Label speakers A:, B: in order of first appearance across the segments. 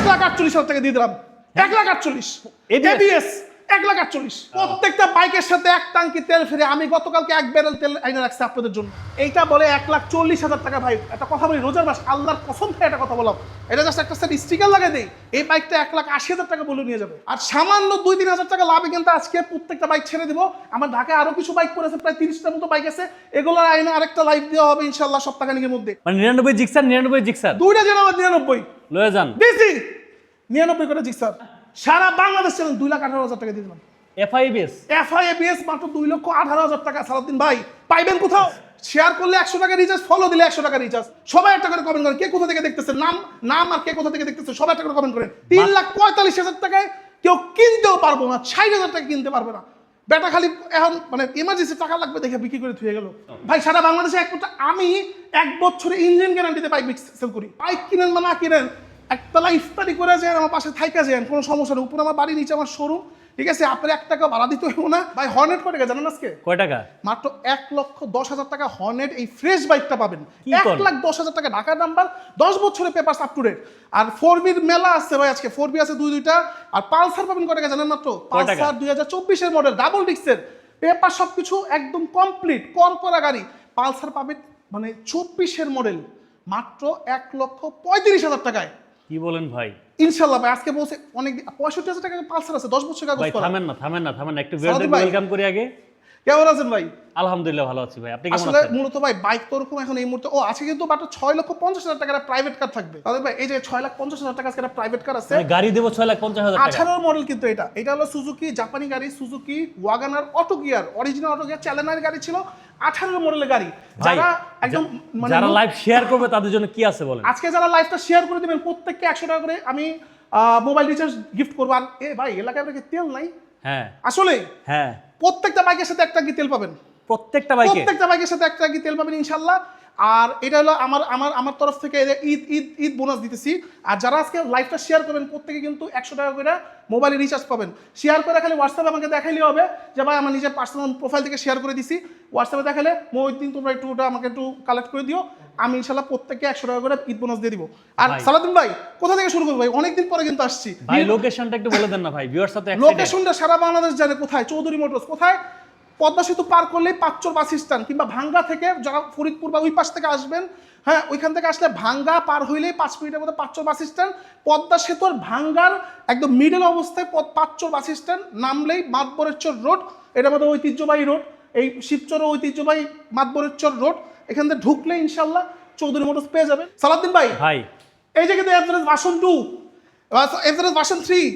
A: 1,48,000 টাকা দিয়ে দিলাম। 1,48,000 ABS 1,48,000 প্রত্যেকটা বাইকের সাথে এক টাঙ্কি তেল ফ্রি। আমি গতকালকে 1 ব্যারেল তেল এনে রাখছি আপনাদের জন্য। এইটা বলে 1,40,000 টাকা। ভাই একটা কথা বলি, রোজার মাস, আল্লাহর কসম খেয়ে একটা কথা বললাম, এটা জাস্ট একটা সেট স্টিকার লাগাই দেই, এই বাইকটা 1,80,000 টাকা বলে নিয়ে যাবে। আর সামান্য 2-3,000 টাকা লাভে কিন্তু আজকে প্রত্যেকটা বাইক ছেড়ে দিব। আমার ঢাকায় আরো কিছু বাইক পড়েছে, প্রায় 30টার মতো বাইক আছে, এগুলোর আইনে আরেকটা লাইভ দেওয়া হবে ইনশাআল্লাহ সপ্তাহখানেকের মধ্যে।
B: মানে 99 জিক্সার 99 জিক্সার
A: দুইটা যেন আমার 99
B: লয়ে যান
A: দিছি, 99 করে জিক্সার সারা বাংলাদেশ চ্যানেল 2,18,000 টাকা দিয়ে দিলাম।
B: FIABS
A: FIABS মাত্র 2,18,000 টাকা। সালাউদ্দিন ভাই পাইবেন কোথাও? শেয়ার করলে 100 টাকা রিচার্জ, ফলো দিলে 100 টাকা রিচার্জ। সবাই একটা করে কমেন্ট করেন, কে কোথা থেকে দেখতেছেন, নাম আর কে কোথা থেকে দেখতেছেন, সবাই একটা করে কমেন্ট করেন। 3,45,000 টাকায় কেউ কিনতেও পারবো না, 60,000 টাকা কিনতে পারবে না। বেটা খালি এখন মানে ইমার্জেন্সি টাকা লাগবে দেখে বিক্রি করে থুয়ে গেল। ভাই সারা বাংলাদেশে আমি 1 বছরে ইঞ্জিন গ্যারান্টিতে বাইক সেল করি। বাইক কিনেন বা না কিনেন, একতলা ইফতারি করে যান, আমার পাশে থাইকা যান, কোনো সমস্যা নেই। উপরে আমার বাড়ি, নিচে আমার শোরুম, ঠিক আছে? আপনার 1 টাকা ভাড়া দিতে হইব না। ভাই হর্নেট কয় টাকা জানেন আজকে?
B: কয় টাকা?
A: মাত্র 1,10,000 টাকা হর্নেট এই ফ্রেশ বাইকটা পাবেন। 1,10,000 টাকা ঢাকার নাম্বার, 10 বছরের পেপারস আপ টু ডেট। আর 4B'র মেলা আছে ভাই আজকে, 4B আছে দুইটা। আর পালসার পাবেন কয় টাকা জানেন? মাত্র পালসার 2024 মডেল, ডাবল ডিস্কের, পেপার সবকিছু একদম কমপ্লিট, করা গাড়ি। পালসার পাবেন মানে 24 মডেল মাত্র 1,35,000 টাকায়।
B: কি বলেন ভাই?
A: ইনশাআল্লাহ ভাই আজকে বলছে অনেক 65,000 টাকা পালসার আছে, 10 বছর কাগজ
B: ভাই
A: করা।
B: থামেন না একটু ওয়েলকাম করি আগে।
A: কেমন আছেন ভাই?
B: আলহামদুলিল্লাহ ভালো আছি ভাই, আপনি কেমন
A: আসলে
B: আছেন?
A: মূলত ভাই বাইক তো ওরকম এখন এই মুহূর্তে আছে, কিন্তু মাত্র 6,50,000 টাকার প্রাইভেট কার থাকবে। তাহলে ভাই এই যে 6,50,000 টাকা একটা প্রাইভেট কার আছে,
B: মানে গাড়ি দেব 6,50,000 টাকা।
A: 18 মডেল, কিন্তু এটা হলো সুজুকি জাপানি গাড়ি, Suzuki WagonR auto gear, original auto gear challenger গাড়ি ছিল, 18 মডেলের গাড়ি। যারা একদম মানে
B: যারা লাইভ শেয়ার করবে তাদের জন্য কি আছে বলেন?
A: আজকে যারা লাইভটা শেয়ার করে দিবেন প্রত্যেককে 100 টাকা করে আমি মোবাইল রিচার্জ গিফট করবো। আর ভাই এলাকায় আপনাকে তেল নাই?
B: হ্যাঁ
A: আসলে
B: হ্যাঁ,
A: প্রত্যেকটা বাইকের সাথে একটা কি তেল পাবেন,
B: প্রত্যেকটা
A: বাইকের সাথে একটা কি তেল পাবেন ইনশাল্লাহ। আর এটা হলো আমার তরফ থেকে ঈদ বোনাস দিতেছি। আর যারা আজকে লাইভটা শেয়ার করবেন প্রত্যেকে কিন্তু 100 টাকা করে মোবাইলে রিচার্জ পাবেন। শেয়ার করে খালি হোয়াটসঅ্যাপে আমাকে দেখাইলে হবে যে ভাই আমার নিজের পার্সোনাল প্রোফাইল থেকে শেয়ার করে দিছি। হোয়াটসঅ্যাপে দেখালে মহিউদ্দিন তোমরা ওটা আমাকে একটু কালেক্ট করে দিও, আমি ইনশাল্লাহ প্রত্যেককে 100 টাকা করে ঈদ বোনাস দিয়ে দিব। আর সালাউদ্দিন ভাই কোথা থেকে শুরু করবো ভাই? অনেকদিন পরে কিন্তু আসছি
B: ভাই, লোকেশনটা একটু বলে দেন না ভাই, ভিউয়ার্স সাথে
A: লোকেশনটা সারা বাংলাদেশ জানে। কোথায়? চৌধুরী মোটরস। কোথায়? পদ্মা সেতু পার করলেই পাঁচচর বাস স্ট্যান্ড, কিংবা ভাঙ্গা থেকে যারা ফরিদপুর বা ওই পাশ থেকে আসবেন, হ্যাঁ ওইখান থেকে আসলে ভাঙ্গা পার হইলেই 5 মিনিটের মধ্যে পাঁচচর বাস স্ট্যান্ড। পদ্মা সেতুর ভাঙ্গার একদম মিডল অবস্থায় পাঁচচর বাস স্ট্যান্ড, নামলেই মাতবরেশ্বর রোড, এটা আমাদের ঐতিহ্যবাহী রোড, এই শিবচরের ঐতিহ্যবাহী মাতবরেশ্বর রোড। এখান থেকে ঢুকলে ইনশাল্লাহ চৌধুরী মোটরস পেয়ে যাবেন। সালাউদ্দিন ভাই এই যে কিন্তু average version 2, average version 3,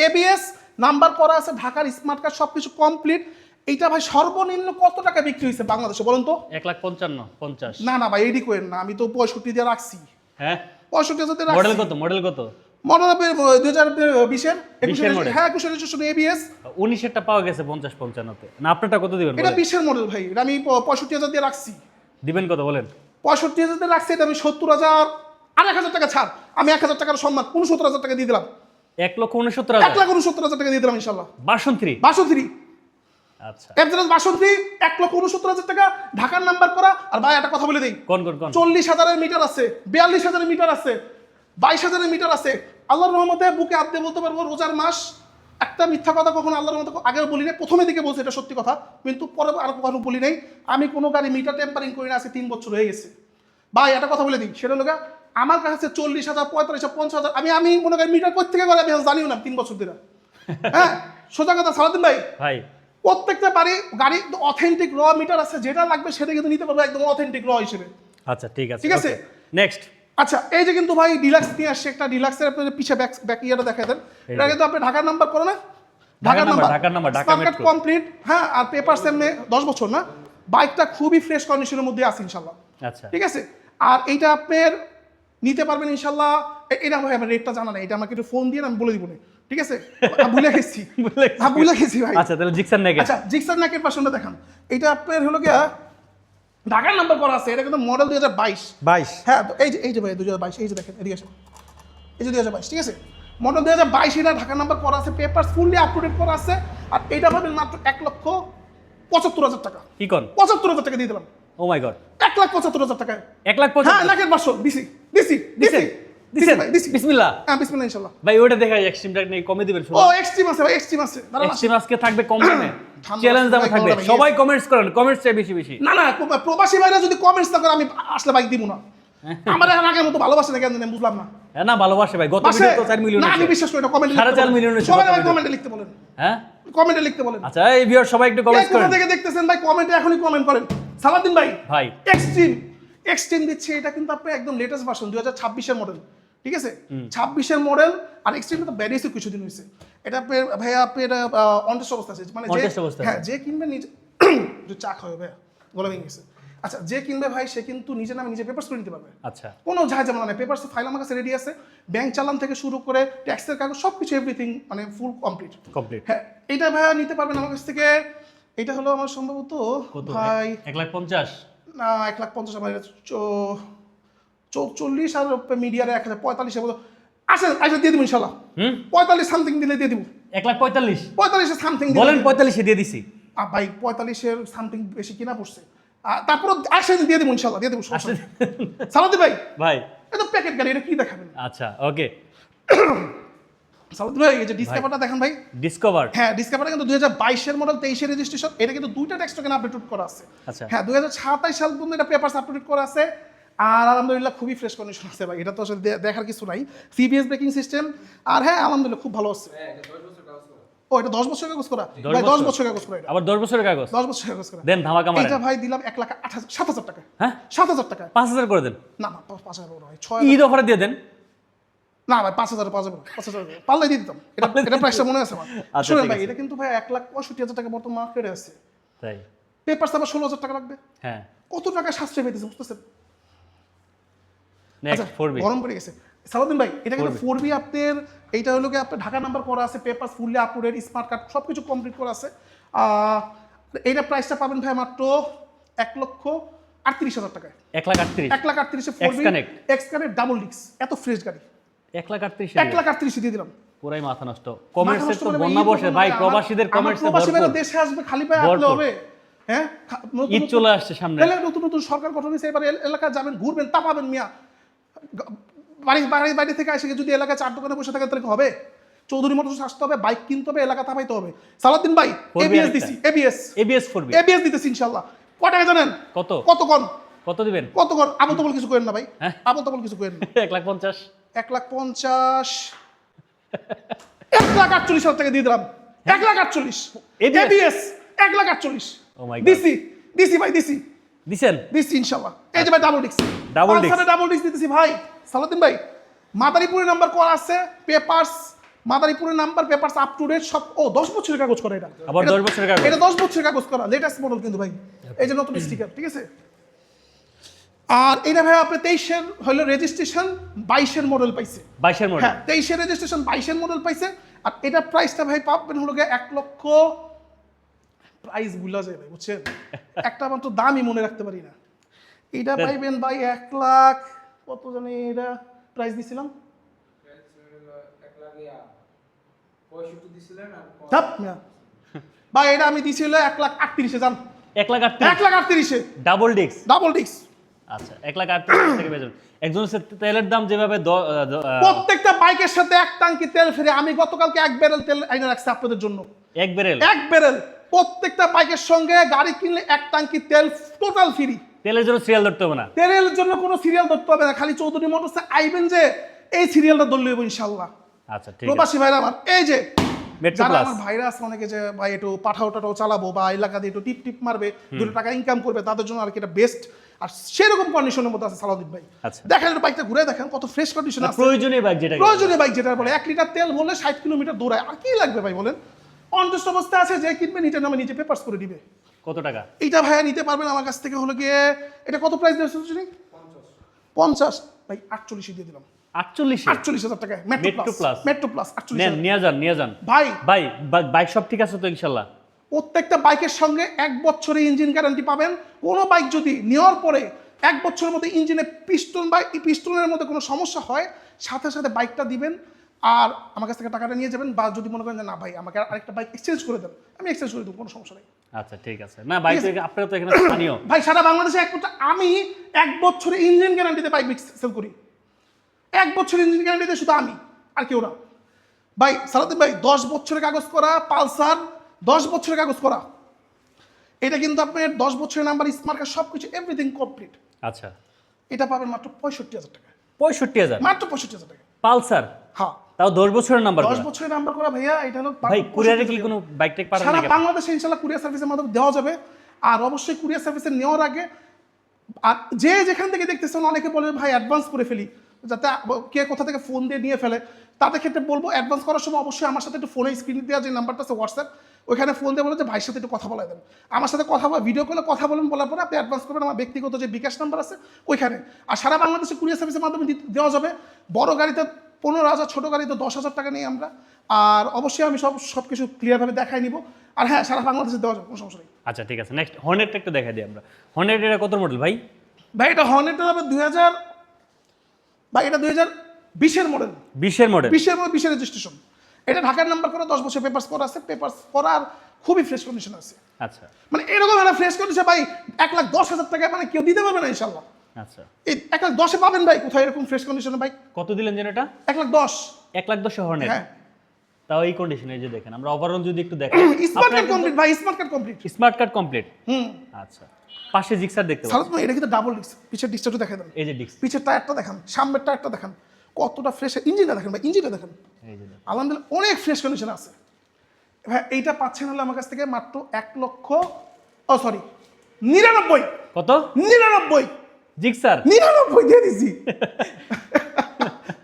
A: ABS number করা আছে, ঢাকার স্মার্ট কার্ড সবকিছু কমপ্লিট। এইটা ভাই সর্বনিম্ন কত টাকা বিক্রি হয়েছে বাংলাদেশে বলেন তো?
B: 1,55,50।
A: না ভাই এইডি করেন না, আমি তো 65 দিয়ে রাখছি।
B: হ্যাঁ
A: 65,000 দিয়ে রাখছি।
B: মডেল কত?
A: মডেল 2020-এর, হ্যাঁ 21 রেজিস্ট্রেশন ABS।
B: 19-এরটা পাওয়া গেছে 50-55-তে। না আপনারটা কত দিবেন?
A: এটা 20-এর মডেল ভাই, এটা আমি 65,000 দিয়ে রাখছি।
B: দিবেন কত বলেন?
A: 65,000 দিয়ে রাখছি, এটা আমি 70,000 আর 1,000 টাকা ছাড়, আমি 1,000 টাকার সম্মান 69,000 টাকা দিয়ে দিলাম।
B: 1,69,000
A: 1,69,000 টাকা দিয়ে দিলাম ইনশাল্লাহ।
B: ভার্সন 3
A: আচ্ছা এফজেড ভার্সন 3 1,69,000 টাকা, ঢাকার নাম্বার করা। আর ভাই একটা কথা বলে দেই,
B: কোন
A: 40,000 মিটার আছে, 42,000 মিটার আছে, 22,000 মিটার আছে। আল্লাহর রহমতে বুকে হাত দিয়ে বলতে পারবো রোজার মাস, একটা মিথ্যা কথা কখনো আল্লাহর রহমতে আগে বলি নাই, প্রথমে দিকে বলছি এটা সত্যি কথা, কিন্তু পরে আর কখনো বলি নাই। আমি কোনো গাড়ি মিটার টেম্পারিং করি না, আছে 3 বছর হয়ে গেছে। ভাই একটা কথা বলে দিই, সেটা হলো আমার কাছে 40,000, 45,000, 50,000, আমি মনে করি মিটার কোথা থেকে করে আমি জানিও না 3 বছর ধরে। হ্যাঁ সোজা কথা সালাউদ্দিন ভাই, প্রত্যেকটা গাড়ি অথেন্টিক র মিটার আছে, যেটা লাগবে সেটা কিন্তু নিতে পারবে একদম অথেন্টিক র হিসেবে।
B: আচ্ছা ঠিক আছে
A: নেক্সট। আচ্ছা এই যে কিন্তু ভাই ডিলাক্স নিয়ে আসছে একটা, ডিলাক্সের আপনাদের পিছে ব্যাক ইয়াটা দেখায় দেন। এটা কিন্তু আপনি ঢাকার নাম্বার করে না, ঢাকার নাম্বার ঢাকা মেট্রো কমপ্লিট, হ্যাঁ। আর পেপার সেমে 10 বছর না, বাইকটা খুবই ফ্রেশ কন্ডিশনের মধ্যে আছে ইনশাআল্লাহ। আচ্ছা ঠিক আছে। আর এইটা আপনার নিতে পারবেন ইনশাআল্লাহ। এটা ভাই আমার রেটটা জানা নাই, এটা আমাকে একটু ফোন দিয়ে আমি বলে দিব না, ঠিক আছে? ভুলে গেছি ভাই।
B: আচ্ছা তাহলে জিক্সার নেকেট,
A: আচ্ছা জিক্সার নেকেট ভার্সনটা দেখান। এটা আপনার হলো গিয়া ঢাকার নাম্বার করা আছে, এটা কিন্তু মডেল 2022। হ্যাঁ এই যে ভাই 2022, এই যে দেখেন এদিকে আসেন, এই যে 2022, ঠিক আছে? মডেল 2022, এটা ঢাকার নাম্বার করা আছে, papers fully up to date করা আছে। আর এটা পাবেন মাত্র 1,75,000 টাকা। কি কোন? 75,000 টাকা দিয়ে দিলাম। ও মাই গড, 1,75,000 টাকা। 1,75,000? হ্যাঁ নেকেট ভার্সন দিছি।
B: দিছেন
A: ভাই, দিছি।
B: বিসমিল্লাহ।
A: হ্যাঁ বিসমিল্লাহ ইনশাআল্লাহ।
B: ভাই ওটা দেখাই এক্সট্রিমটা নিয়ে কমে দিবেন শুধু।
A: ও এক্সট্রিম আছে ভাই, এক্সট্রিম আছে। দাঁড়ান,
B: এক্সট্রিম আজকে থাকবে কম দামে,
A: ঠান্ডা
B: চ্যালেঞ্জ দামে
A: ভাই,
B: থাকবে।
A: গরমে,
B: সবাই কমেন্টস করেন, কমেন্টস চাই বেশি বেশি।
A: না না, প্রবাসী ভাইরা যদি কমেন্টস না করে আমি আসলে বাইক দিব না। আমার এখন আগের মতো ভালোবাসে না কেন জানি আমি বুঝলাম না।
B: হ্যাঁ না ভালোবাসে ভাই, গত
A: বাসে?
B: ভিডিও তো 4 মিলিয়ন
A: না আমি
B: হয়েছে।
A: বিশ্বাস করি না, কমেন্টে
B: 4.5 মিলিয়ন হয়েছে
A: সবাই
B: গত
A: ভাই
B: ভিডিও।
A: কমেন্টে লিখতে বলেন,
B: হ্যাঁ
A: কমেন্টে লিখতে বলেন।
B: আচ্ছা এই ভিউয়ার সবাই একটু
A: কে
B: কমেন্টস
A: কোথা
B: করেন
A: থেকে দেখতেছেন ভাই কমেন্টে এখনই কমেন্ট করেন। সালাউদ্দিন ভাই
B: ভাই।
A: এক্সট্রিম, এক্সট্রিম দিচ্ছে, এটা কিন্তু আপনি একদম লেটেস্ট ভার্সন 2026 এর মডেল, ঠিক আছে? 26 এর মডেল। আর এক্সট্রিমটা তো বেরিয়েছে কিছুদিন হয়েছে। এটা ভাইয়া আপনার অনটেস্ট অবস্থা আছে, মানে
B: On test অবস্থা
A: হ্যাঁ যে কিনবে নিজে একটু চা খাবে ভাইয়া, গলা ভেঙে গেছে। আচ্ছা যে কিনবে ভাই সে কিন্তু নিজে নামে নিজে পেপারস করে নিতে পারবে,
B: আচ্ছা
A: কোনো ঝামেলা নেই। পেপারস ফাইল আমার কাছে রেডি আছে, ব্যাংক চালান থেকে শুরু করে ট্যাক্সের কাগজ সব কিছু এভরিথিং মানে ফুল কমপ্লিট।
B: কমপ্লিট।
A: হ্যাঁ এটা ভাইয়া নিতে পারবেন আমার কাছ থেকে। এটা হলো আমার সম্ভবত
B: কত
A: ভাই
B: 1,50,000?
A: না 1,50,000 আমার 44 আর মিডিয়ারে 1,045 এর মতো আসেন, আসলে দিয়ে দিব ইনশাল্লাহ। 45 সামথিং দিলে দিয়ে দিব।
B: 1,45,000
A: 45 সামথিং
B: বলেন, 45 দিয়ে দিছি।
A: ভাই 45 সামথিং বেশি কিনা পড়ছে, তারপর আসেন দিয়ে দিব ইনশাল্লাহ, দিয়ে দিব। সালাউদ্দিন ভাই
B: ভাই
A: এটা প্যাকেট গাড়ি, এটা কি দেখাবেন?
B: আচ্ছা ওকে।
A: সালাউদ্দিন ভাই এই যে ডিসকাভারটা দেখেন ভাই।
B: ডিসকভার।
A: হ্যাঁ ডিসকাভারটা কিন্তু 2022 এর মডেল, 23 এর রেজিস্ট্রেশন। এটা কিন্তু দুইটা ট্যাক্স টোকেন আপডেট করা আছে।
B: আচ্ছা
A: হ্যাঁ 2027 সাল পর্যন্ত এটা পেপারস আপডেট করা আছে। আর আলহামদুলিল্লাহ খুবই ফ্রেশ কন্ডিশন আছে ভাই, এটা তো আসলে দেখার কিছু নাই। CBS braking system. আর হ্যাঁ আলহামদুলিল্লাহ খুব ভালো আছে। ও এটা 10 বছর কাগজ করা ভাই, 10 বছর কাগজ করা এটা,
B: আবার 10 বছরের কাগজ
A: 10 বছর কাগজ করা।
B: দেন ধামাকা মারেন।
A: এটা ভাই দিলাম 1,07,000 টাকা।
B: হ্যাঁ
A: 7,000 টাকা।
B: 5,000 করে দেন।
A: না না 5,000 বড় ভাই, 6,000
B: ঈদ অফারে দিয়ে দেন।
A: না ভাই 5,000 পাওয়া যাবে না, 5,000 পারলে দিয়ে দিতাম। এটা প্রাইসটা মনে আছে আমার।
B: আচ্ছা,
A: শুনুন
B: ঠিক
A: ভাই
B: আছে।
A: এটা কিন্তু ভাই 1,65,000 টাকা বর্তমান মার্কেটে আছে।
B: তাই
A: পেপারস আবার 16,000 টাকা লাগবে।
B: হ্যাঁ
A: কত টাকা সাশ্রয় পেতেছে বুঝতেছেন?
B: Next 4B।
A: গরম পড়ে গেছে। সালাউদ্দিন ভাই এটা কিন্তু 4B আপনার, এইটা হলো কি আপনার ঢাকা নাম্বার করা আছে, paper fully uploaded, smart card সব কিছু কমপ্লিট করা আছে। এইটা প্রাইসটা পাবেন ভাই মাত্র 1,38,000 টাকায়।
B: 1,38,000
A: 1,38,000 4B
B: X-Connect।
A: X connect double disc, এত ফ্রেশ গাড়ি।
B: 1,38,000
A: 1,38,000 দিয়ে দিলাম।
B: পুরাই মাথা নষ্ট। কমেন্টসের তো
A: মাথা নষ্ট
B: বন্যা
A: মানে
B: বসে ভাই, প্রবাসীদের
A: আমার
B: কমেন্টসে
A: প্রবাসী ভাইরা
B: ভরপুর।
A: দেশে আসবে খালি পায়ে আসলে
B: ভরপুর।
A: হবে? হ্যাঁ
B: ঈদ চলে আসছে সামনে।
A: তাহলে নতুন নতুন সরকার গঠন হয়েছে, এবার এলাকা যাবেন ঘুরবেন তা পাবেন মিয়া। বাড়ি থেকে এসে যদি এলাকায় 4 দোকানে বসে থাকেন তাহলে হবে? চৌধুরী মোটরস আসতে হবে, বাইক কিনতে হবে, এলাকা তাপাইতে হবে। সালাউদ্দিন ভাই
B: 4B
A: এবিএস
B: আরেকটা।
A: দিছি, এবিএস
B: ABS 4B
A: এবিএস দিতেছি ইনশাআল্লাহ। কত টাকা জানেন?
B: কত
A: কত কোন
B: কত দিবেন?
A: কত কোন আবল তাবল কিছু করেন না ভাই,
B: হ্যাঁ?
A: আবল তাবল কিছু করেন না।
B: 1,50,000
A: 1,50,000 1,48,000 টাকা দিয়ে দিলাম। 1,48,000 এবিএস 1,48,000
B: Oh my God.
A: দিছি ভাই দিছি
B: দিছেন?
A: দিছি ইনশাআল্লাহ। এই যে ভাই double disc,
B: Double disc।
A: Double disc দিতেছি ভাই। সালাউদ্দিন ভাই মাদারীপুরের নাম্বার করা আছে, পেপারস মাদারীপুরের number, papers up to date সব। ও 10 বছরের কাগজ করা এটা।
B: আবার 10 বছরের কাগজ।
A: এটা 10 বছরের কাগজ করা, লেটেস্ট মডেল কিন্তু ভাই। এই যে নতুন স্টিকার, ঠিক আছে? আর এটা ভাই আপনি 23 এর হলো রেজিস্ট্রেশন, 22 এর মডেল পাইছে।
B: 22 এর মডেল।
A: হ্যাঁ 23 এর রেজিস্ট্রেশন, 22 এর মডেল পাইছে। আর এটা প্রাইসটা ভাই পাবেন হলো গিয়ে 1 লক্ষ, প্রাইস ভুলা যায় ভাই বুঝছেন, একটা মাত্র দামই মনে রাখতে পারি না। এটা পাইবেন ভাই 1 লাখ কত জানি এটা প্রাইস দিছিলাম, ধাপ মিয়া। ভাই এটা আমি দিছি হলো 1,38,000 জান,
B: 1,38,000
A: 1,38,000
B: ডাবল ডিস্ক।
A: Double disc.
B: আচ্ছা 1,38,000 থেকে বেজন। একজন তেলের দাম যেভাবে
A: প্রত্যেকটা বাইকের সাথে এক ট্যাঙ্কি তেল ফ্রি। আমি গতকালকে 1 ব্যারেল তেল আইনা রাখছি আপনাদের জন্য।
B: 1 ব্যারেল
A: 1 ব্যারেল প্রত্যেকটা বাইকের সঙ্গে গাড়ি কিনলে 1 ট্যাঙ্কি তেল টোটাল ফ্রি।
B: তেলের জন্য সিরিয়াল ধরতে হবে না।
A: তেলের জন্য কোনো সিরিয়াল ধরতে হবে না, খালি চৌধুরী মোটরসে আইবেন যে এই সিরিয়ালটা ধরলে হবে ইনশাআল্লাহ।
B: আচ্ছা ঠিক আছে।
A: প্রবাসী ভাইরা আমার এই যে
B: মেট্রো
A: যারা
B: প্লাস।
A: আমার ভাইরা আছে অনেকে যে ভাই একটু পাঠাওটাও চালাবো বা এলাকা দিয়ে একটু টিপ টিপ মারবে, 2 টাকা ইনকাম করবে, তাদের জন্য আর কি এটা বেস্ট। আর সেরকম কন্ডিশনের মধ্যে আছে সালাউদ্দিন ভাই।
B: আচ্ছা।
A: দেখেন বাইকটা ঘুরে দেখেন কত ফ্রেশ কন্ডিশন আছে।
B: প্রয়োজনীয় বাইক যেটা।
A: প্রয়োজনীয় বাইক যেটা বলে 1 লিটার তেল বলে 60 কিলোমিটার দৌড়ায়, আর কি লাগবে ভাই বলেন? অনটেস্ট অবস্থা আছে, যে কিনবে নিজের নামে নিজে পেপারস করে দিবে।
B: কত টাকা?
A: এইটা ভাইয়া নিতে পারবেন আমার কাছ থেকে হলো গিয়ে, এটা কত প্রাইস দিয়েছে শুনি? 50 ভাই 48 দিয়ে দিলাম।
B: 48,000
A: টাকায়
B: Metro
A: metro
B: Plus।
A: Plus, metro plus 48
B: নেন, নিয়ে যান
A: ভাই।
B: ভাই বাইক সব ঠিক আছে তো ইনশাআল্লাহ?
A: প্রত্যেকটা বাইকের সঙ্গে 1 বছরের ইঞ্জিন গ্যারান্টি পাবেন। কোনো বাইক যদি নেওয়ার পরে 1 বছরের মধ্যে ইঞ্জিনে পিস্টনের মধ্যে কোনো সমস্যা হয়, সাথে সাথে বাইকটা দিবেন আর আমার কাছ থেকে টাকাটা নিয়ে যাবেন। বা যদি মনে করেন যে না ভাই আমাকে আরেকটা বাইক এক্সচেঞ্জ করে দেন, আমি এক্সচেঞ্জ করে দেবো, কোনো সমস্যা নেই।
B: আচ্ছা ঠিক আছে। না বাইক থেকে আপনারা তো এখানে স্থানীয়
A: ভাই সারা বাংলাদেশে আমি 1 বছরে ইঞ্জিন গ্যারান্টিতে বাইক সেল করি। 1 বছর ইঞ্জিন গ্যারান্টি দেয় শুধু আমি, আর কেউ না ভাই। সালাউদ্দিন ভাই 10 বছরের কাগজ করা পালসার, 10 বছরের কাগজ করা, এটা কিন্তু আপনার 10 বছরের নাম্বার, স্মার্ট কার্ড, সব কিছু এভরিথিং কমপ্লিট।
B: আচ্ছা,
A: এটা পাবেন মাত্র 65,000 টাকা।
B: 65,000
A: মাত্র 65,000 টাকা
B: পালসার,
A: হ্যাঁ।
B: তাও 10 বছরের নাম্বার
A: 10 বছরের নাম্বার করা ভাইয়া, এটা হলো
B: ভাই। কুরিয়ারে কি কোনো বাইক টেক পাঠান
A: সারা
B: নাকি?
A: বাংলাদেশে ইনশাআল্লাহ কুরিয়ার সার্ভিসের মাধ্যমে দেওয়া যাবে। আর অবশ্যই কুরিয়ার সার্ভিসে নেওয়ার আগে আর যে যেখান থেকে দেখতেছেন, অনেকে বলে ভাই অ্যাডভান্স করে ফেলি, যাতে কে কোথা থেকে ফোন দিয়ে নিয়ে ফেলে, তাদের ক্ষেত্রে বলবো অ্যাডভান্স করার সময় অবশ্যই আমার সাথে একটু ফোনে স্ক্রিনে দেওয়া যে নাম্বারটা আছে হোয়াটসঅ্যাপ, ওইখানে ফোন দিয়ে বলে যে ভাইয়ের সাথে একটু কথা বলে দেন, আমার সাথে কথা বলে ভিডিও কলে কথা বলেন, বলার পরে আপনি অ্যাডভান্স করবেন আমার ব্যক্তিগত যে বিকাশ নাম্বার আছে ওইখানে। আর সারা বাংলাদেশে কুরিয়ার সার্ভিসের মাধ্যমে দেওয়া যাবে। বড় গাড়িতে 15,000, ছোটো গাড়িতে 10,000 টাকা নিই আমরা। আর অবশ্যই আমি সব কিছু ক্লিয়ারভাবে দেখাই নিব। আর হ্যাঁ, সারা বাংলাদেশে দেওয়া যাবে, কোনো সমস্যা নেই।
B: আচ্ছা ঠিক আছে, নেক্সট হর্নেটটা একটু দেখাই দিই আমরা। হর্নেট এটা কত মডেল ভাই?
A: ভাই এটা হর্নেটটা হবে 2000, ভাই এটা 2020-এর মডেল।
B: 20-এর মডেল,
A: 20-এর মডেল, 20-এর রেজিস্ট্রেশন। এটা ঢাকার নাম্বার করা, 10 বছর পেপারস করা আছে, পেপারস করা আর খুবই ফ্রেশ কন্ডিশন আছে।
B: আচ্ছা
A: মানে এরকম একটা ফ্রেশ কন্ডিশন ভাই 1,10,000 টাকা মানে কেউ দিতে পারবে না ইনশাল্লাহ।
B: আচ্ছা,
A: এই 1,10,000-এ পাবেন ভাই কোথায় এরকম ফ্রেশ কন্ডিশনের বাইক?
B: কত দিলেন যেন এটা?
A: 1,10,000।
B: 1,10,000 হর্নেট,
A: হ্যাঁ,
B: তাও এই কন্ডিশনে যে দেখেন। আমরা ওভারঅল যদি একটু দেখেন,
A: স্মার্ট কার্ড কমপ্লিট ভাই, smart card complete.
B: Smart card complete.
A: হুম,
B: আচ্ছা, পাশে জিক্সার দেখতে পাচ্ছেন।
A: সালাত ভাই এটা কিন্তু ডাবল ডিস্ক, পিছের ডিস্কটা দেখেন দেন,
B: এই যে ডিক্স,
A: পিছের টায়ারটা দেখেন, সামনের টায়ারটা দেখেন, কতটা ফ্রেশ। ইঞ্জিনটা দেখেন ভাই, ইঞ্জিনটা দেখেন,
B: এই যে দেখেন।
A: আলহামদুলিল্লাহ অনেক ফ্রেশ কন্ডিশন আছে ভাই। এইটা পাচ্ছেন হলো আমার কাছ থেকে মাত্র 99
B: কত?
A: 99
B: জিক্সার
A: 99 দিয়ে দিছি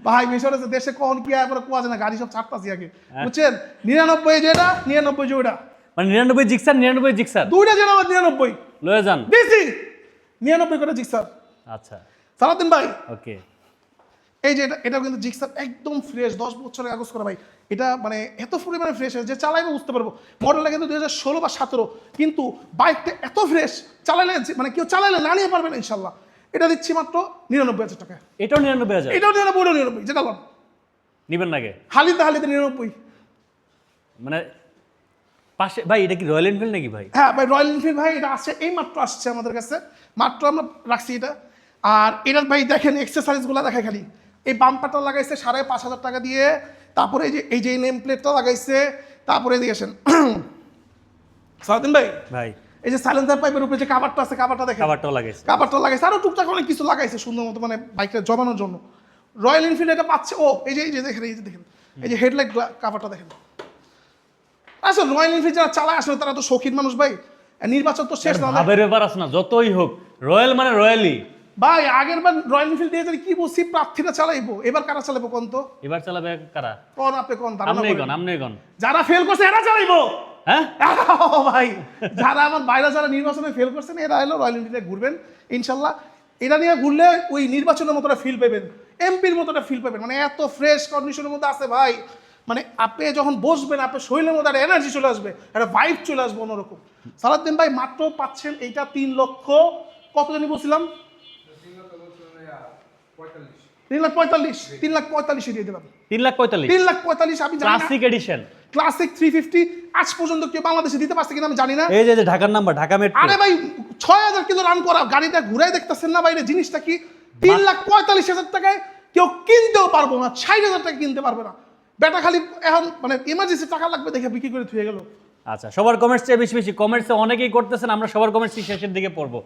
A: ভাই। মিশর আছে দেশে কখন কি আর কোয়া যায় না, গাড়ি সব ছাড়তাছি আগে, বুঝছেন? 99 যেটা, 99 যেটা,
B: মানে 99 জিক্সার, 99 জিক্সার
A: দুইটা যেন 99
B: লয়ে যান
A: দিছি, 99 করে জিক্সার।
B: আচ্ছা
A: সালাউদ্দিন ভাই
B: ওকে,
A: এই যে এটাও কিন্তু জিক্সার একদম ফ্রেশ, 10 বছরের কাগজ করা ভাই। এটা মানে এত পরিমাণে ফ্রেশ যে চালাইবে বুঝতে পারবো। মডেলটা কিন্তু 2016 বা 17, কিন্তু বাইকটা এত ফ্রেশ, চালাইলে মানে কেউ চালাইলে না নিয়ে পারবে না ইনশাল্লাহ। এটা দিচ্ছি মাত্র 99,000 টাকা।
B: এটাও 99,000
A: এটাও 99, যেটা লন
B: নিবেন নাকি?
A: হালিতে 99।
B: মানে পাশে ভাই, এটা কি রয়্যাল এনফিল্ড নাকি ভাই?
A: হ্যাঁ ভাই, রয়্যাল এনফিল্ড ভাই, এটা আসছে এই মাত্র আসছে আমাদের কাছে, মাত্র আমরা রাখছি এটা। আর এটার ভাই দেখেন এক্সেসরিজগুলো দেখায় খালি, এই বাম্পারটা লাগাইছে 5,500 টাকা দিয়ে, তারপরে এই যে নেম প্লেটটা লাগাইছে, তারপরে দিয়েছেন সালাউদ্দিন ভাই
B: ভাই
A: এই যে সাইলেন্সার পাইপের উপরে যে কাভারটা আছে, কাভারটা দেখেন,
B: খাবারটাও লাগাইছে।
A: কাভারটা লাগাইছে, আরও টুকটাক অনেক কিছু লাগাইছে সুন্দর মতো, মানে বাইকটা জমানোর জন্য। রয়্যাল এনফিল্ড এটা পাচ্ছে। ও এই যে দেখেন, এই যে দেখেন, এই যে হেডলাইট কাভারটা দেখেন। আসলে রয়্যাল এনফিল্ড যারা চালায় আসলে তারা তো শৌখিন মানুষ ভাই, নির্বাচন তো শেষ না
B: ভাবের ব্যাপার আছে না, যতই হোক রয়্যাল মানে রয়্যালি
A: ভাই। আগের বার রয়্যাল এনফিল্ড দিয়ে যদি কি বলছি, প্রার্থীরা চালাইবো, এবার কারা চালাইবো কোন তো?
B: এবার চালাবে কারা?
A: কোন আপনি কোন ধারণা
B: আমনে
A: করেন?
B: গন, আমনে গন।
A: যারা ফেল করছে এরা চালাইবো।
B: হ্যাঁ
A: ভাই যারা আমার বাইরে যারা নির্বাচনে ফেল করছেন এরা এলো রয়্যাল এনফিল্ডে ঘুরবেন ইনশাল্লাহ। এটা নিয়ে ঘুরলে ওই নির্বাচনের মতো ফিল পাবেন, এমপির মতো ফিল পাবেন। মানে এত ফ্রেশ কন্ডিশনের মধ্যে আছে ভাই, মানে আপনি যখন বসবেন আপনার শরীরের মধ্যে একটা এনার্জি চলে আসবে, একটা ভাইব চলে আসবে অন্যরকম। সালাউদ্দিন ভাই মাত্র পাচ্ছেন এইটা 3 লক্ষ কত জানি বলছিলাম, 3,45,000, 3,45,000 দিয়ে দিলাম।
B: 3,45,000
A: 3,45,000 আমি জানি না
B: ক্লাসিক এডিশন,
A: ক্লাসিক 350 আজ পর্যন্ত কেউ বাংলাদেশে দিতে পারছে কিনা আমি জানি না।
B: এই যে ঢাকার নাম্বার, ঢাকা মেট্রো।
A: আরে ভাই 6,000 কিলো রান করা গাড়িটা ঘুরাই দেখতেছেন না বাইরে, জিনিসটা কি 3,45,000 টাকায় কেউ কিনতেও পারবো না, 60,000 টাকা কিনতে পারবে না। বেটা খালি এখন মানে ইমার্জেন্সি টাকা লাগবে দেখে বিক্রি করে থুয়ে গেল।
B: আচ্ছা, সবার কমেন্টস চেয়ে বেশি বেশি কমেন্টসে অনেকেই করতেছেন, আমরা সবার কমেন্টস শেষের দিকে পড়বো।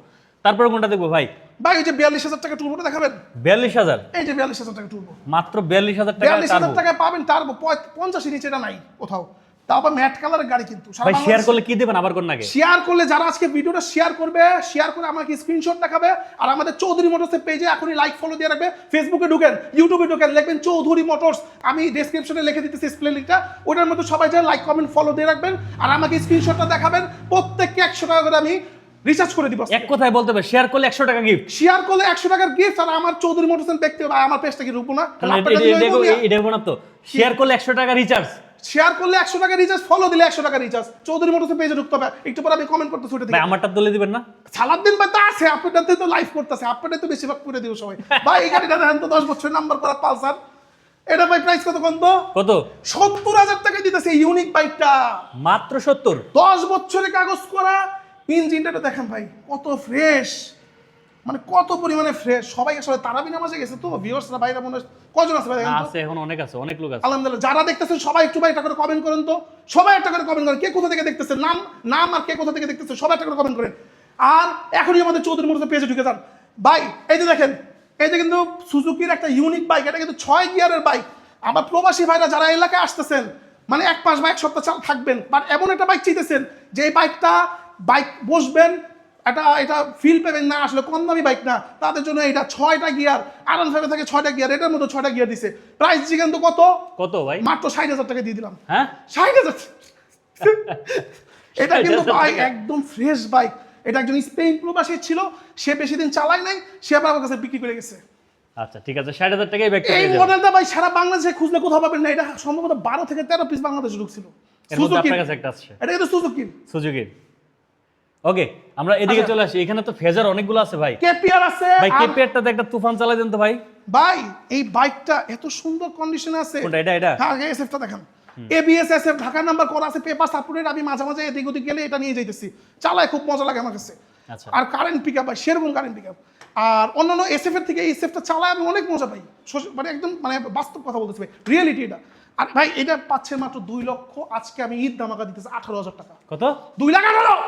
B: তারপর কোনটা দেখবো ভাই?
A: ভাই ওই যে 42,000 টাকা টুরবোটা দেখাবেন।
B: 42,000,
A: এই যে 42,000 টাকা টুরবো,
B: মাত্র 42,000 টাকা।
A: 42,000 টাকায় পাবেন টার্বো, 50 নিচে এটা নাই কোথাও, তাও আবার ম্যাট কালারের গাড়ি। কিন্তু
B: ভাই শেয়ার করলে কি দেবেন আবার কোন নাকি?
A: শেয়ার করলে যারা আজকে ভিডিওটা শেয়ার করবে, শেয়ার করে আমাকে স্ক্রিনশট দেখাবে, আর আমাদের চৌধুরী মোটরসের পেজে এখনই লাইক ফলো দিয়ে রাখবে। ফেসবুকে ঢুকেন, ইউটিউবে ঢুকেন, লিখবেন চৌধুরী মোটরস, আমি ডেসক্রিপশনে লিখে দিতেছি স্প্লে লিঙ্কটা, ওটার মধ্যে সবাই যায় লাইক কমেন্ট ফলো দিয়ে রাখবেন, আর আমাকে স্ক্রিনশটটা দেখাবেন। প্রত্যেককে 100 টাকা করে আমি রিচার্জ করে দিব।
B: এক কথায় বলতে হবে, শেয়ার করলে 100 টাকা গিফট।
A: শেয়ার করলে 100 টাকার গিফট। আর আমার চৌধুরী মোটরসের দেখতে ভাই আমার পেজটা কি রূপো না,
B: এটা না তো, শেয়ার করলে 100 টাকা রিচার্জ,
A: শেয়ার করলে 100 টাকা রিচার্জ, ফলো দিলে 100 টাকা রিচার্জ। চৌধুরী মোটরসের পেজে ঢুকতে হবে, একটু পরে আমি কমেন্ট করতে ছুটে দিই।
B: ভাই আমারটা তুলে দিবেন না?
A: সালাউদ্দিন ভাই তো আছে, আপনাদের তো লাইভ করতেছে, আপনাদের তো বেশিরভাগ করে দিও সবাই। ভাই এই গাড়িটা দেখেন তো, 10 বছরের নাম্বার করা পালসার। এটা ভাই প্রাইস কত কোন তো?
B: কত?
A: 70,000 টাকা দিতেছে ইউনিক বাইকটা,
B: মাত্র 70।
A: 10 বছরের কাগজ করা। ইঞ্জিনটা দেখেন ভাই কত ফ্রেশ, মানে কত পরিমাণে ফ্রেশ, সবাই আসলে তারাবি নামাজে গেছে তো ভিউয়ার্সরা ভাইরা মনে হয় কজন আছে ভাই দেখেন তো?
B: আছে, এখন অনেক আছে, অনেক লোক আছে।
A: আলহামদুলিল্লাহ, যারা দেখতেছেন সবাই একটু ভাই একটা করে কমেন্ট করেন তো, সবাই একটা করে কমেন্ট করেন, কে কোথা থেকে দেখতেছেন, নাম আর কে কোথা থেকে দেখতেছেন সবাই একটা করে কমেন্ট করেন। আর এখনই আমাদের চৌধুরী মোটরসের পেজে ঢুকে যান ভাই। এই যে দেখেন, এই যে কিন্তু সুজুকির একটা ইউনিক বাইক, এটা কিন্তু 6 গিয়ারের বাইক। আমার প্রবাসী ভাইরা যারা এলাকায় আসতেছেন, মানে 1 মাস বা 1 সপ্তাহ থাকবেন, বাট এমন একটা বাইক চাইতেছেন যে এই বাইক বসবেন, এটা ফিল পাবেন না, আসলে কম দামি বাইক না, তাদের জন্য এটা 6টা গিয়ার, R15 থেকে 6টা গিয়ার, এটার মতো 6টা গিয়ার দিছে। প্রাইস জিগান তো কত
B: ভাই?
A: মাত্র 60,000 টাকা দিয়ে দিলাম।
B: হ্যাঁ
A: 60,000। এটা কিন্তু বাইক একদম ফ্রেশ বাইক। এটা একজন স্পেন প্রবাসী ছিল, সে বেশি দিন চালায় নাই, সে আবার আমার কাছে বিক্রি করে গেছে।
B: আচ্ছা ঠিক আছে, 60,000 টাকায় ব্যাগ
A: এই মডেলটা ভাই সারা বাংলাদেশে খুঁজলে কোথাও পাবেন না। এটা সম্ভবত 12 থেকে 13 পিস বাংলাদেশে ঢুকছিল।
B: এর মধ্যে
A: সুজুকি,
B: আপনার কাছে একটা আছে,
A: এটা কিন্তু
B: সুজুকির। ওকে, আমরা এদিকে চলে আসি। এখানে তো ফেজার অনেকগুলো আছে ভাই।
A: কেপিআর আছে
B: ভাই কেপিআরটাতে একটা তুফান চালাই দেন তো ভাই।
A: ভাই এই বাইকটা এত সুন্দর কন্ডিশনে আছে।
B: কোনটা? এটা
A: হ্যাঁ, আগে এসএফটা দেখেন, এবিএস এসএফ ঢাকা নাম্বার করা আছে, পেপার সাপোর্টেড। আমি মাঝে মাঝে এদিক ওদিক গেলে এটা নিয়ে যাইতেছি, চালায় খুব মজা লাগে আমার কাছে।
B: আচ্ছা,
A: আর কারেন্ট পিকআপ ভাই সেরকম কারেন্ট পিকআপ। আর অন্যান্য এসএফ এর থেকে এই এসএফটা চালায় আমি অনেক মজা পাই, মানে একদম মানে বাস্তব কথা বলতেছি ভাই, রিয়েলিটি এটা। আর ভাই এটা পাচ্ছেন মাত্র 2 লক্ষ, আজকে আমি ঈদ ধামাকা দিতেছি 18,000 টাকা।
B: কত?
A: 2,18,000।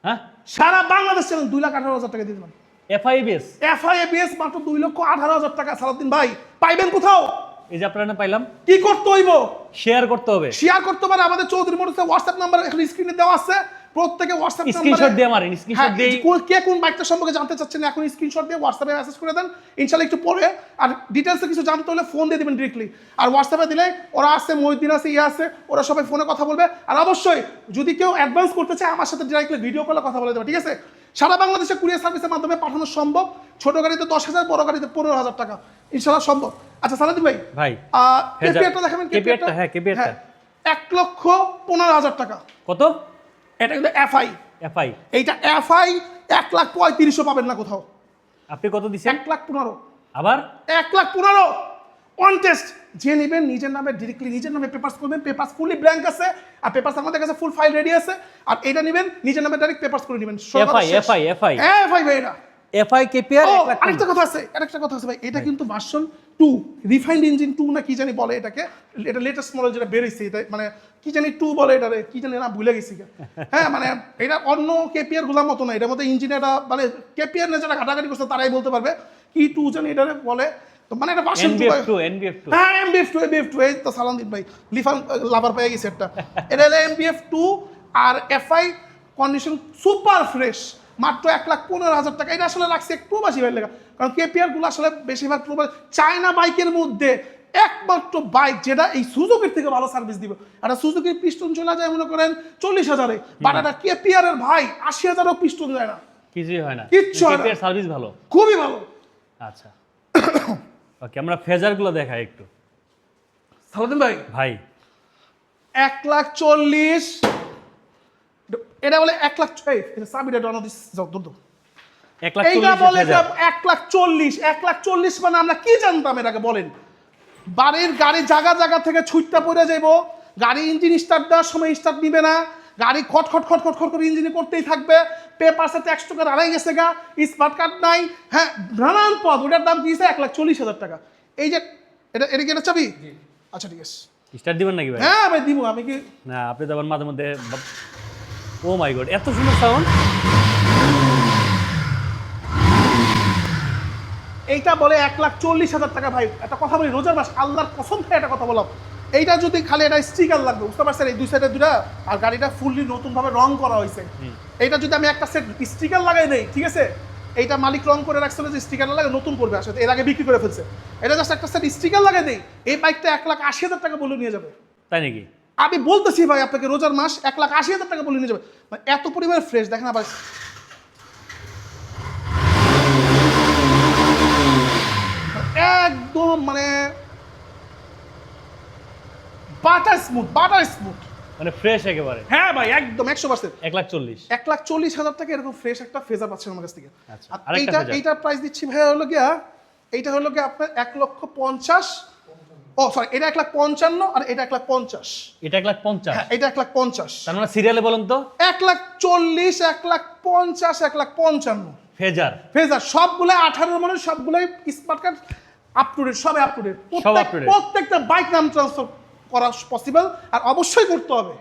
B: হ্যাঁ,
A: সারা বাংলাদেশ চ্যানেল 2,18,000 টাকা দিয়ে দিলাম।
B: এফআইবিএস
A: এফআইএবিএস মাত্র 2,18,000 টাকা। সালাউদ্দিন ভাই পাইবেন কোথাও?
B: এই যে আপনারা পাইলাম।
A: কি করতে হইব?
B: শেয়ার করতে হবে।
A: শেয়ার করতে পারে। আমাদের চৌধুরী মোটরসের হোয়াটসঅ্যাপ নাম্বার এখন স্ক্রিনে দেওয়া আছে, প্রত্যেকে হোয়াটসঅ্যাপ
B: স্ক্রিনশট দিয়ে মারেন, স্ক্রিনশট দিয়ে
A: কে কোন বাইকটা সম্পর্কে জানতে চাচ্ছেন এখন স্ক্রিনশট দিয়ে হোয়াটসঅ্যাপে মেসেজ করে দেন, ইনশাআল্লাহ একটু পরে। আর ডিটেইলসে কিছু জানতে হলে ফোন দিয়ে দিবেন ডিরেক্টলি। আর হোয়াটসঅ্যাপে দিলে ওরা আছে, মহিউদ্দিন আছে, আছে, ওরা সবাই ফোনে কথা বলবে। আর অবশ্যই যদি কেউ অ্যাডভান্স করতে চায় আমার সাথে ডিরেক্টলি ভিডিও কলে কথা বলে দেবে, ঠিক আছে? সারা বাংলাদেশে কুরিয়ার সার্ভিসের মাধ্যমে পাঠানো সম্ভব। ছোট গাড়িতে 10,000, বড় গাড়িতে 15,000 টাকা, ইনশাআল্লাহ সম্ভব। আচ্ছা সালাউদ্দিন ভাই, কেপিআরটা দেখাবেন?
B: কেপিআরটা, হ্যাঁ কেপিআরটা
A: 1,15,000 টাকা।
B: কত?
A: এটা কিন্তু এফআই। এইটা এফআই 1,35,000 পাবেন না কোথাও।
B: আপনি কত দিচ্ছেন?
A: 1,15,000।
B: আবার
A: 1,15,000 অন টেস্ট। যে নেবেন নিজের নামে ডিরেক্টলি নিজের নামে পেপারস করবেন, পেপারস ফুলি ব্ল্যাঙ্ক আছে, আর পেপারস আমাদের কাছে ফুল ফাইল রেডি আছে। আর এটা নেবেন নিজের নামে ডাইরেক্ট পেপারস করে নেবেন।
B: এফআই
A: ভাই এটা
B: এফআই কেপিআর।
A: আরেকটা কথা আছে ভাই, এটা কিন্তু ভার্সন 2 রিফাইন্ড ইঞ্জিন 2 না কি জানি বলে এটাকে, এটা লেটেস্ট মডেল যেটা বেরিয়েছে, এটা মানে কি জানি 2 বলে এটারে, কি জানি না ভুলে গেছি। হ্যাঁ মানে এটা অন্য কেপিআর গুলোর মতো না, এটার মধ্যে ইঞ্জিন এটা মানে কেপিআর না যারা ঘাটাঘাটি করছে তারাই বলতে পারবে কি 2 জানি এটারে বলে। তো মানে এটা ভার্সন 2। হ্যাঁ এমবিএফ 2 এই তো সালাউদ্দিন ভাই লিফান লাভার পেয়ে গেছে একটা। এটা হলো এমবিএফ 2 আর এফআই কন্ডিশন সুপার ফ্রেশ, মাত্র 1,15,000 টাকা। এটা আসলে লাগছে একটু বেশি ভাই লেগা, কারণ কেপিআর গুলো আসলে বেশিরভাগ চায়না বাইকের মধ্যে একমাত্র বাইক যেটা এই সুজুকির থেকে ভালো সার্ভিস দিবে। একটা সুজুকির পিস্টন চলে যায় মনে করেন 40,000-এ, বাট একটা কেপিআর এর ভাই 80,000-ও পিস্টন যায় না,
B: কিছুই হয় না,
A: কিচ্ছু হয় না,
B: কেপিআর সার্ভিস ভালো,
A: খুবই ভালো।
B: আচ্ছা ওকে, আমরা ফেজার গুলো দেখাই একটু।
A: সালাউদ্দিন ভাই
B: ভাই
A: 1,40,000 এটা বলে 1,00,000 এটা সাবিটা ডন দিস যত এইটা বলে যে 1,40,000 মানে আমরা কি জানতাম এটাকে বলেন? বাড়ির গাড়ি জায়গা থেকে ছুটটা পড়ে যাইব, গাড়ি ইঞ্জিন স্টার্ট দেওয়ার সময় স্টার্ট নিবে না, গাড়ি খট করে ইঞ্জিনে করতেই থাকবে, পেপারসে ট্যাক্স টোকেন হারাই গেছে গা, স্মার্ট কার্ড নাই, হ্যাঁ নানান পদ। ওটার দাম কি 1,40,000 টাকা। এই যে এটা কি এটা চাবি? আচ্ছা ঠিক আছে,
B: স্টার্ট দিবেন নাকি ভাই?
A: হ্যাঁ ভাই দিব। আমি কি
B: না, আপনি তো আবার মাঝে মধ্যে, ও মাই গড এত সুন্দর সাউন্ড।
A: এইটা বলে 1,40,000 টাকা। ভাই একটা কথা বলি, রোজার মাস, আল্লাহর কসম খেয়ে একটা কথা বললাম, এইটা যদি খালি এটা স্টিকার লাগবে, বুঝতে পারছেন? এই দুই সাইডে দুটা, আর গাড়িটা ফুললি নতুন ভাবে রং করা হয়েছে। এইটা যদি আমি একটা সেট স্টিকার লাগাই দেই, ঠিক আছে, এইটা মালিক রং করে রাখছিল যে স্টিকার লাগে নতুন করবে, আসলে এর আগে বিক্রি করে ফেলছে। এটা জাস্ট একটা সেট স্টিকার লাগাই দেই, এই বাইকটা 1,80,000 টাকা বলে নিয়ে যাবে।
B: তাই নাকি?
A: আমি বলতেছি ভাই আপনাকে, রোজার মাস 1,80,000 টাকা বলে নিয়ে যাবে। মানে এত পরিমাণে ফ্রেশ। দেখেন আবার একদম মানে বাটার স্মুথ
B: মানে ফ্রেশ একেবারে।
A: হ্যাঁ ভাই একদম 100%।
B: 1,40,000
A: টাকা এরকম ফ্রেশ একটা ফেজার পাচ্ছেন আমার কাছ থেকে।
B: আচ্ছা,
A: আর এইটার প্রাইস দিচ্ছি ভাই হলো গিয়া, এইটা হলো গিয়া আপনার 1,50,000। ও সরি, এটা 1,55,000 আর এটা 1,50,000।
B: এটা 1,50,000।
A: হ্যাঁ এটা 1,50,000।
B: তার মানে সিরিয়ালে বলেন তো?
A: 1,40,000, 1,50,000, 1,55,000।
B: ফেজার
A: ফেজার সবগুলো 18 মডেল, সবগুলোই smart card up to date, সবে আপ টু ডেট।
B: সব up to date।
A: প্রত্যেকটা বাইক নাম ট্রান্সফার করা পসিবল, আর অবশ্যই করতে হবে।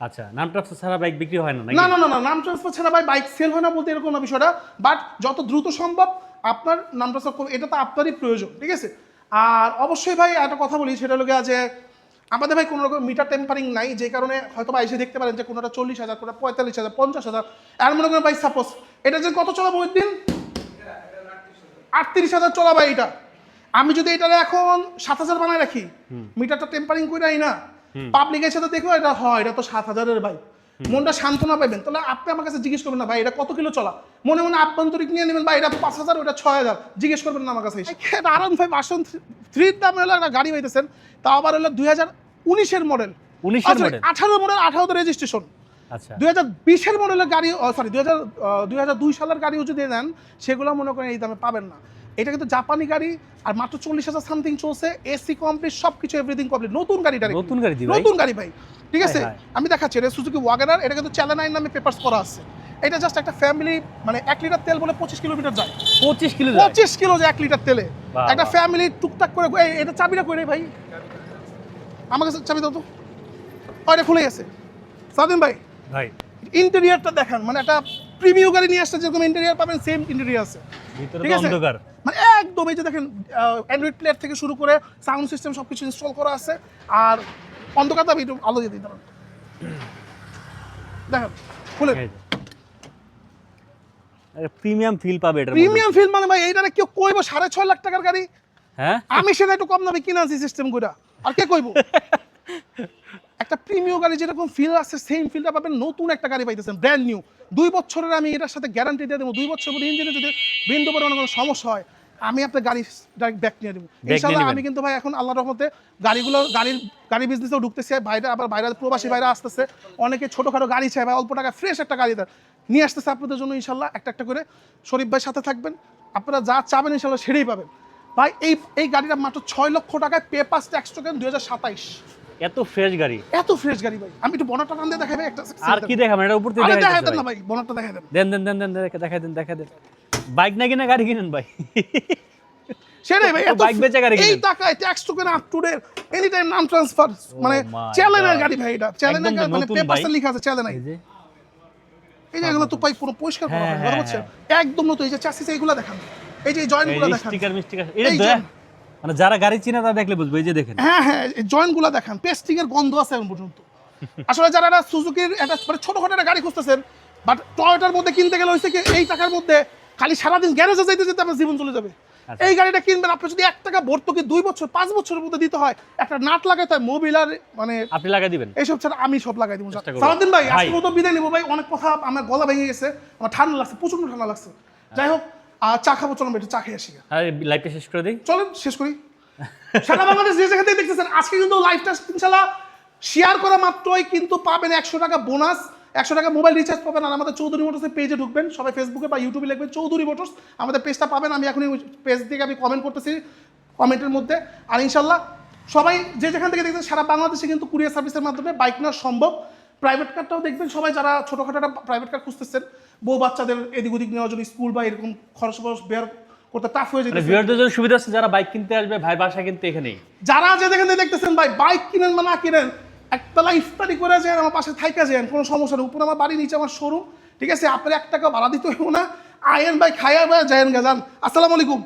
B: আচ্ছা, নাম ট্রান্সফার ছাড়া বাইক বিক্রি হয় না নাকি?
A: না না না না, নাম ট্রান্সফার ছাড়া ভাই বাইক সেল হয় না বলতে এরকম না বিষয়টা, বাট যত দ্রুত সম্ভব আপনার নাম ট্রান্সফার করবে, এটা তো আপনারই প্রয়োজন, ঠিক আছে। আর অবশ্যই ভাই একটা কথা বলি, সেটা হলো গিয়ে যে আমাদের ভাই কোনো রকম মিটার টেম্পারিং নাই, যে কারণে হয়তো বা এসে দেখতে পারেন যে কোনোটা 40,000, কোনোটা 45,000, 50,000, আর মনে করেন ভাই সাপোজ এটা যে কত চলা দিন 38,000 চলা ভাই, এটা আমি যদি এটা এখন 7,000 বানায় রাখি, মিটারটা টেম্পারিং করে আই না, পাবলিকের সাথে দেখো এটা হয়, এটা তো 7,000-এর বাইক, মনটা সান্ত্বনা পাবেন। তাহলে আপনি আমার কাছে জিজ্ঞেস করবেন না ভাই এটা কত কিলো চলা, মনে মনে আভ্যন্তরিক নিয়ে নেবেন, ভাই এটা 5,000, ওটা 6,000, জিজ্ঞেস করবেন না আমার কাছে। R15 ভার্সন 3 দাম হলো একটা গাড়ি পাইতেছেন, তাও আবার হলো 2019-এর মডেল,
B: 19-এর মডেল,
A: 18 মডেল, 18তে রেজিস্ট্রেশন।
B: আচ্ছা
A: 2020-এর মডেলের গাড়ি, সরি 2002 সালের গাড়িও যদি দেন, সেগুলো মনে করেন এই দামে পাবেন না। এটা কিন্তু জাপানি গাড়ি, আর মাত্র 40,000 সামথিং চলছে, এসি কমপ্লিট, সবকিছু এভরিথিং কমপ্লিট, নতুন গাড়িটা,
B: নতুন গাড়ি দিই ভাই,
A: নতুন গাড়ি ভাই, ঠিক আছে।
B: হায় হায়।
A: আমি দেখাচ্ছি, এটা সুজুকি ওয়াগনার, এটা কিন্তু চ্যালেঞ্জ নামে পেপারস করা আছে। এটা জাস্ট একটা ফ্যামিলি, মানে 1 লিটার তেল বলে 25 কিলোমিটার যায়,
B: 25 কিলো
A: 25 কিলো যায় 1 লিটার তেলে।
B: বাহ,
A: একটা
B: বাহ।
A: ফ্যামিলি টুকটাক করে, এটা চাবিটা করে ভাই, আমার কাছে চাবি দাও তো, এটা খুলে গেছে। সাদিম ভাই
B: ভাই,
A: ইন্টেরিয়রটা দেখান, মানে একটা প্রিমিয়াম গাড়ি নিয়ে আসছে, যেরকম ইন্টেরিয়র পাবেন সেম ইন্টেরিয়র আছে,
B: ভিতরে
A: ঠিক
B: তো
A: আছে?
B: অন্ধকার,
A: মানে একদম এই যে দেখেন অ্যান্ড্রয়েড প্লেয়ার থেকে শুরু করে সাউন্ড সিস্টেম সবকিছু ইনস্টল করা আছে। আর অন্ধকারটা আমি একটু আলো দিয়ে দিই, দাঁড়ান দেখেন খুলে।
B: প্রিমিয়াম ফিল পাবে এটা,
A: প্রিমিয়াম ফিল মানে ভাই এইটা কেউ কইবো 6.5 লাখ টাকার গাড়ি,
B: হ্যাঁ
A: আমি সেটা একটু কম দামে কিনা আছি সিস্টেম গুলা, আর কে কইবো? একটা প্রিমিয়াম গাড়ি যেরকম ফিল আছে, সেম ফিলটা পাবেন, নতুন একটা গাড়ি পাইতেছেন, ব্র্যান্ড নিউ। 2 বছরের আমি এটার সাথে গ্যারান্টি দিয়ে দেবো, 2 বছর পরে ইঞ্জিনে যদি বিন্দু পরিমাণে কোনো সমস্যা হয়, আমি আপনার গাড়ি ডাইরেক্ট ব্যাক নিয়ে দেবো ইনশাআল্লাহ। আমি কিন্তু ভাই এখন আল্লাহর রহমতে গাড়ি বিজনেসেও ঢুকতেছি, ভাইরা আবার বাইরে প্রবাসী ভাইরা আসতেছে, অনেকে ছোটোখাটো গাড়ি চায় ভাই, অল্প টাকা ফ্রেশ একটা গাড়ি নিয়ে আসতেছে আপনাদের জন্য ইনশাআল্লাহ। একটা করে শরীফ ভাই সাথে থাকবেন, আপনারা যা চাবেন ইনশাআল্লাহ সেটাই পাবেন ভাই। এই গাড়িটা মাত্র 6 লক্ষ টাকায়, পেপারস ট্যাক্স টোকেন 2027,
B: এত ফ্রেশ গাড়ি,
A: এত ফ্রেশ গাড়ি ভাই। আমি একটু বনারটা টান দিয়ে দেখাই ভাই একটা,
B: আর কি দেখাবেন, এটা উপর থেকে
A: আরে
B: দেখাই
A: দেখাই দেন
B: দেন
A: না ভাই, বনারটা দেখাই দেন।
B: দেন দেন দেন দেন দেখাই দেন। বাইক না কিনা গাড়ি কিনেন ভাই,
A: সেটাই ভাই, এত
B: বাইক বেচে গাড়ি
A: এই
B: কিনেন।
A: টাকায় tax token up to date, any time নাম ট্রান্সফার, মানে
B: my
A: চ্যালেঞ্জের
B: God।
A: গাড়ি ভাই, এটা চ্যালেঞ্জের
B: একদম তো
A: মানে
B: নতুন
A: পেপারসে
B: ভাই।
A: লেখা আছে চ্যালেঞ্জ।
B: এই যে
A: এই যে এগুলো তো পাই পুরো পরিষ্কার করা হয়,
B: হ্যাঁ,
A: কথা বলছেন একদম নতুন। এই যে চ্যাসিস এইগুলো দেখান, এই যে জয়েন্টগুলো দেখান,
B: স্টিকার মিস্টিকার,
A: এই
B: এটা
A: যে-
B: মানে যারা গাড়ি চিনে তারা দেখলে বুঝবে, এই যে দেখেন
A: হ্যাঁ হ্যাঁ, এই জয়েন্টগুলো দেখান, পেস্টিংয়ের গন্ধ আছে এখন পর্যন্ত। আসলে যারা একটা সুজুকির একটা মানে ছোটখাটো একটা গাড়ি খুঁজতেছেন, বাট টয়োটার মধ্যে কিনতে গেলে হয়েছে কি, এই টাকার মধ্যে খালি সারাদিন গ্যারেজে যাইতে যেতে আপনার জীবন চলে যাবে।
B: আচ্ছা।
A: এই গাড়িটা কিনবেন, আপনি যদি 1 টাকা ভর্তুকি 2 বছর 5 বছরের মধ্যে দিতে হয়, একটা নাট লাগাতে হয়, মোবিল আর মানে
B: আপনি লাগাই দিবেন।
A: এইসব ছাড়া আমি সব লাগাই দিব।
B: চেষ্টা করবো।
A: সারাদিন ভাই
B: ভাই।
A: আজকে মতো বিদায় নিবো ভাই, অনেক কথা, আমার গলা ভেঙে গেছে, আমার ঠান্ডা লাগছে, প্রচন্ড ঠান্ডা লাগছে। যাই হোক, চা খাবো, চলো একটু চা খেয়ে আসি।
B: আর লাইভটা শেষ করে দিই।
A: চলেন শেষ করি। সারা বাংলাদেশ যে জায়গা থেকে দেখতেছেন আজকে কিন্তু লাইভটা ইনশাআল্লাহ শেয়ার করা মাত্রই কিন্তু পাবেন 100 টাকা বোনাস, 100 টাকা মোবাইল রিচার্জ পাবেন। আর আমাদের চৌধুরী মোটরসের পেজে ঢুকবেন, সবাই ফেসবুকে বা ইউটিউবে লিখবেন চৌধুরী মোটরস, আমাদের পেজটা পাবেন। আমি এখনই পেজ থেকে আমি কমেন্ট করতেছি কমেন্টের মধ্যে। আর ইনশাআল্লাহ সবাই যে যেখান থেকে দেখতেছেন সারা বাংলাদেশে কিন্তু কুরিয়ার সার্ভিসের মাধ্যমে বাইক নেওয়া সম্ভব। প্রাইভেট কারটাও দেখবেন, সবাই যারা ছোটোখাটো একটা প্রাইভেট কার খুঁজতেছেন, বউ বাচ্চাদের এদিক ওদিক নেওয়ার জন্য, স্কুল বা এরকম খরচ বের করতে টাফ হয়ে
B: মানে
A: যেতে,
B: ভিউয়ারদের জন্য সুবিধা আছে, যারা বাইক কিনতে আসবে ভাই বাসা কিন্তু এখানেই।
A: যারা যে যেখানে দেখতেছেন ভাই বাইক কিনেন বা না কিনেন, একতলা ইফতারি করে যান, আমার পাশে থাইকা যান, কোনো সমস্যা নেই। উপরে আমার বাড়ি, নিচে আমার শোরুম, ঠিক আছে? আপনার 1 টাকা ভাড়া দিতে হইব না, আয়েন ভাই খাইয়া ভাই যায়েন গা যান। আসসালামু আলাইকুম।